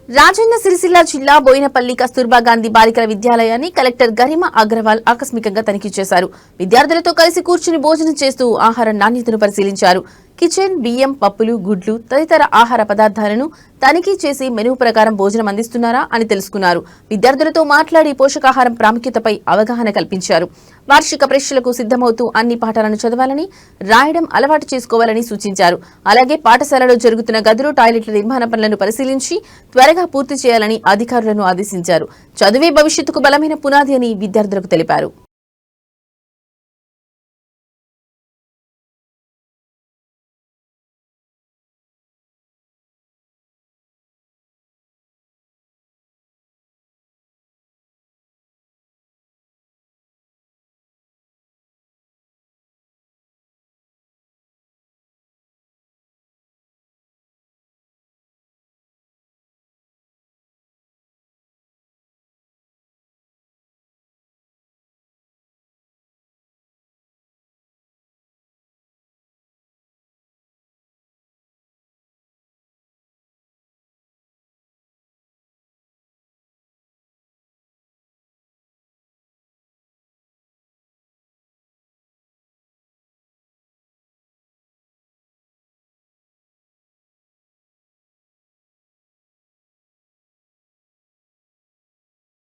రాజన్న సిరిసిల్ల జిల్లా బోయినపల్లి కస్తూర్బా గాంధీ బాలికల విద్యాలయాన్ని కలెక్టర్ గరిమా అగ్రవాల్ ఆకస్మికంగా తనిఖీ చేశారు. విద్యార్థులతో కలిసి కూర్చుని భోజనం చేస్తూ ఆహార నాణ్యతను పరిశీలించారు. కిచెన్, బియ్యం, పప్పులు, గుడ్లు తదితర ఆహార పదార్థాలను తనిఖీ చేసి మెనూ ప్రకారం భోజనం అందిస్తున్నారా అని తెలుసుకున్నారు. విద్యార్థులతో మాట్లాడి పోషకాహారం ప్రాముఖ్యతపై అవగాహన కల్పించారు. వార్షిక పరీక్షలకు సిద్దమవుతూ అన్ని పాఠాలను చదవాలని, రాయడం అలవాటు చేసుకోవాలని సూచించారు. అలాగే పాఠశాలలో జరుగుతున్న గదులు, టాయిలెట్ల నిర్మాణ పనులను పరిశీలించి త్వరగా పూర్తి చేయాలని అధికారులను ఆదేశించారు. చదువే భవిష్యత్తుకు బలమైన పునాది అని విద్యార్థులకు తెలిపారు.